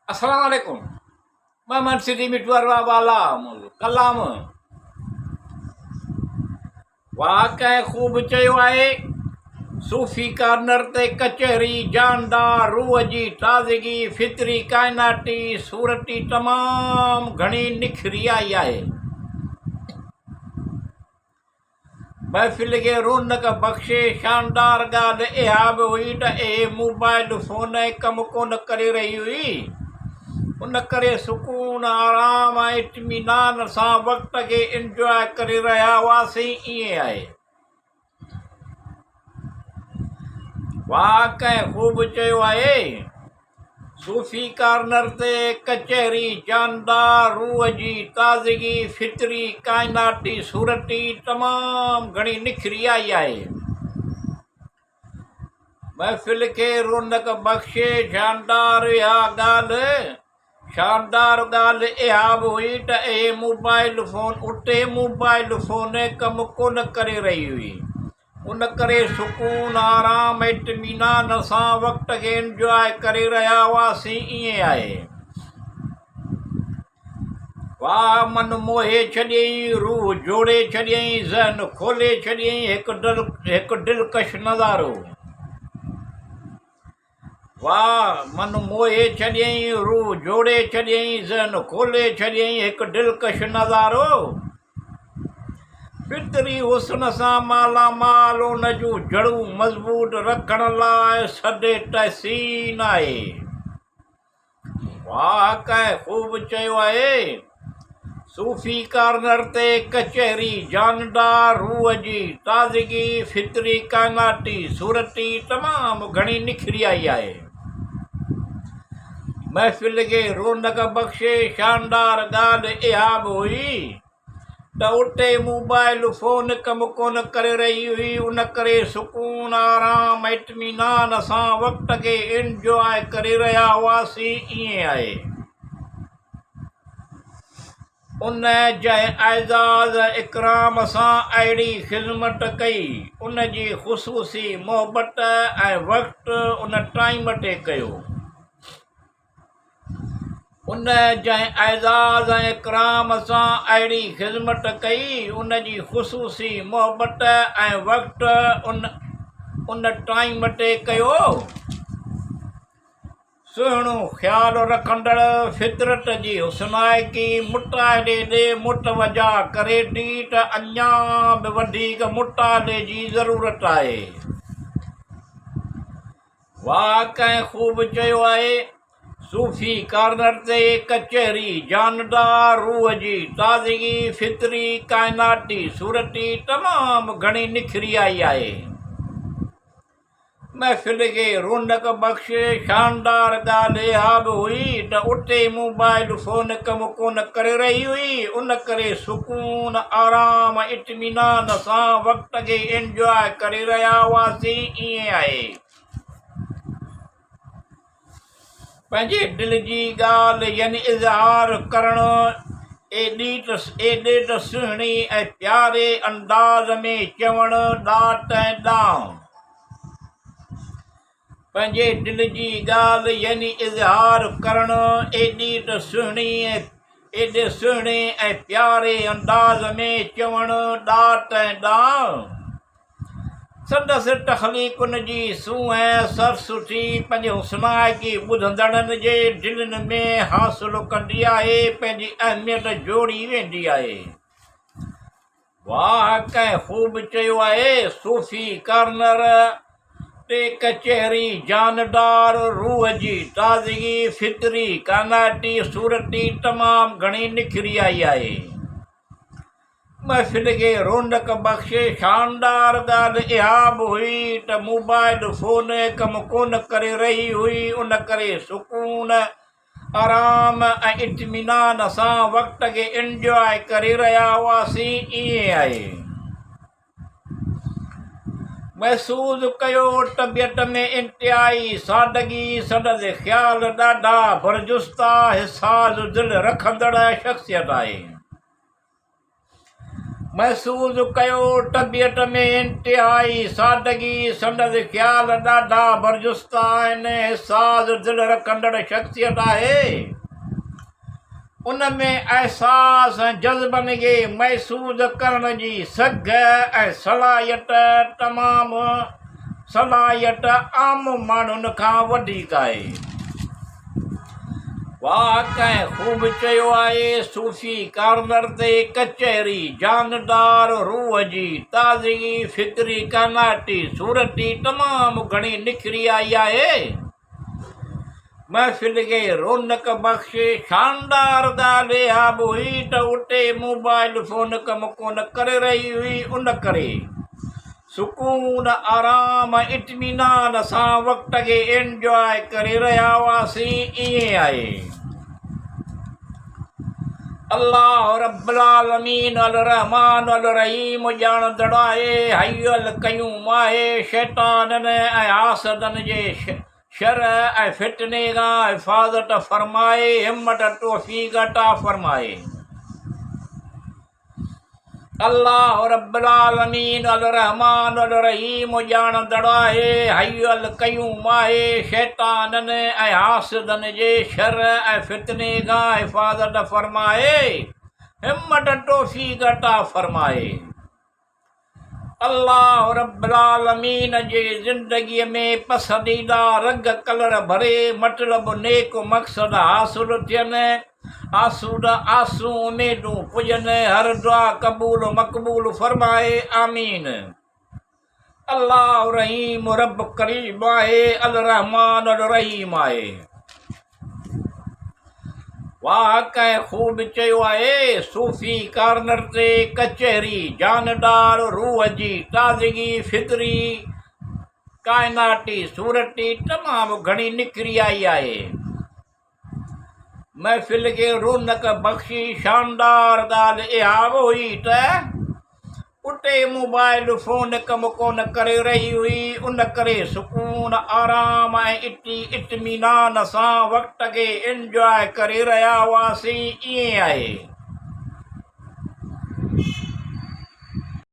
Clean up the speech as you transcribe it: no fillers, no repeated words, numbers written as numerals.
अस्सलाम वालेकुम। मैं सिटी मिटवर वाला कलाम वाक़ई खूब चयो आहे। सूफ़ी कार्नर ते कचहरी जानदार रूह जी ताज़गी फितरी काइनाती सूरती तमाम घणी निखरी आई आहे। महफ़िल खे रौनक बख़्शे शानदार ॻाल्हि इहा बि हुई त मोबाइल फ़ोन कमु कोन करे रही हुई। उन करे सुकून आराम ऐं इत्मीनान सां वक़्त खे इंजॉय करे रहिया हुआसीं। ईअं आहे। वाक़ई खूब चयो आहे। सूफ़ी कार्नर ते कचहरी जानदार रूह जी ताज़गी फितरी काइनाती सूरती तमाम घणी निखरी आई आहे। महफ़िल खे रौनक बख़्शे शानदार ॻाल्हि इहा बि हुई त मोबाइल फ़ोन कमु कोन करे रही हुई। उन करे सुकून आराम इत्मीनान सां वक़्त खे इंजॉय करे रहिया हुआसीं। ईअं आहे। वाह मन मोहे छॾियईं, रूह जोड़े छॾियईं, ज़हन खोले छॾियईं हिकु दिलकश नज़ारो। वाह मन मोहे छॾियईं, रूह जोड़े छॾियईं, ज़हन खोले छॾियईं हिकु दिलकश नज़ारो। फितरी हुस्न सां मालामाल उन जूं जड़ूं मज़बूत रखण लाइ सॾे तहसीन आहे। वाक़ई खूब चयो आहे। सूफ़ी कार्नर ते कचहरी जानदार रूह जी ताज़गी फितरी काइनाती सूरती तमामु घणी निखरी आई आहे। महफ़िल खे रौनक बख़्शे शानदार ॻाल्हि इहा बि हुई त उते मोबाइल फ़ोन कमु कोन करे रही हुई। उन करे सुकून आराम इत्मीनान सां वक़्त खे इंजॉय करे रहिया हुआसीं। ईअं आहे। उन जंहिं एज़ाज़ इकराम सां अहिड़ी ख़िदमत कई, उन जी ख़ुसूसी मोहबत ऐं वक़्तु उन टाइम ते कयो। उन जंहिं एज़ाज़ ऐं इकराम सां अहिड़ी ख़िदमत कई, उन जी ख़ुसूसी मोहबत ऐं वक़्तु उन टाइम ते कयो। सुहिणो ख़्यालु रखंदड़ फितरत जी हुस्नाइकी मुताले ॾे मुतवजा करे थी त अञा बि वधीक मुताले जी ज़रूरत आहे। वाक़ई खूब चयो आहे। सूफ़ी कार्नर ते कचहरी जानदार रूह जी ताज़गी फितरी काइनाती सूरती तमामु घणी निखरी आई आहे। महफ़िल खे रौनक बख़्शे शानदार ॻाल्हि इहा बि हुई त उते मोबाइल फ़ोन कमु कोन करे रही हुई। उन करे सुकून आराम इत्मीनान सां वक़्त खे इंजॉय करे रहिया हुआसीं। ईअं आहे। पंहिंजे दिलि जी ॻाल्हि यानी इज़हार करणु एॾे त सुहिणी ऐं प्यारे अंदाज़ में चवणु ॾात ऐं ॾांहुं। पंहिंजे दिलि जी ॻाल्हि यानी इज़हार करणु एॾे सुहिणे ऐं प्यारे अंदाज़ में चवणु ॾात ऐं ॾांहुं। संदसि तख़लीक़ुनि जी सूंहं सरसुठी पंहिंजे हुस्नाइकी ॿुधंदड़नि जे दिलनि में हासिलु कंदी आहे, पंहिंजी अहमियत जोड़ी वेंदी आहे। वाक़ई खूब चयो आहे। सूफ़ी कार्नर ते कचहरी जानदार रूह जी ताज़गी फितरी काइनाती सूरती तमामु घणी निखरी आई आहे। महफ़िल खे रौनक बख़्शे शानदार ॻाल्हि इहा बि हुई त मोबाइल फ़ोन कमु कोन करे रही हुई। उन करे सुकून आराम ऐं इत्मीनान सां वक़्त खे इंजॉय करे रहिया हुआसीं। ईअं आहे। महसूस कयो तबियत में इंतिहाई सादगी संदसि ख़्याल ॾाढा बरजुस्ता हिसास दिलि रखंदड़ शख़्सियत आहे। महसूस कयो तबियत में इंतिहाई सादगी, संदसि ख़्याल ॾाढा बरजुस्त आहिनि। एहसास दिलि रखंदड़ शख़्सियत आहे। उन में एहसास ऐं जज़्बनि खे महसूस करण जी सघ ऐं सलाहियत आम माण्हुनि खां वधीक आहे। वाह कंहिं ख़ूब चयो आहे, सूफ़ी कार्नर ते कचहरी जानदार रूह जी ताज़गी, फिक्री काइनाती सूरती तमामु घणी निखरी आई आहे। महफ़िल खे रौनक बख़्शे शानदार ॻाल्हि इहा बि हुई त उते मोबाइल फ़ोन कमु कोन करे रही हुई। उन करे सुकून आराम इत्मीनान सां वक़्त खे एंजॉय करे रहिया हुआसीं। ईअं आहे। अल्लाह रब्बुल आलमीन अल रहमान अल रहीम ॼाणंदड़ आहे, हय्य अल क़य्यूम आहे। शैताननि ऐं हासदनि जे शर ऐं फितने खां हिफ़ाज़त फ़रमाए, हिम्मत तौफ़ीक़ अता फ़रमाए। अल्लाह रब्बुल आलमीन अल रहमान अल रहीम ॼाणंदड़ आहे, हय्य अल क़य्यूम आहे। शैताननि ऐं हासदनि जे शर ऐं फितने खां हिफ़ाज़त फ़रमाए, हिम्मत तौफ़ीक़ अता फ़रमाए। अल्लाह रब्बुल आलमीन जे ज़िंदगीअ में पसंदीदा रंग कलर भरे, मतिलबु नेक मक़सद हासिल थियनि, आसूं उमेदूं पुॼनि, हर दुआ क़बूल मक़बूल फ़रमाए। आमीन। अल्लाह रहीम रब करीम आहे, अल रहमान अल रहीम आहे। वाह कंहिं ख़ूब चयो आहे, सूफ़ी कार्नर ते कचहरी जानदार रूह जी ताज़गी, फिक्री काइनाती सूरती तमामु घणी निखरी आई आहे। महफ़िल खे रौनक बख़्शी शानदार ॻाल्हि इहा बि हुई त उते मोबाइल फ़ोन कमु कोन करे रही हुई। उन करे सुकून आराम ऐं इत्मीनान सां वक़्त खे एंजॉय करे रहिया हुआसीं। ईअं आहे।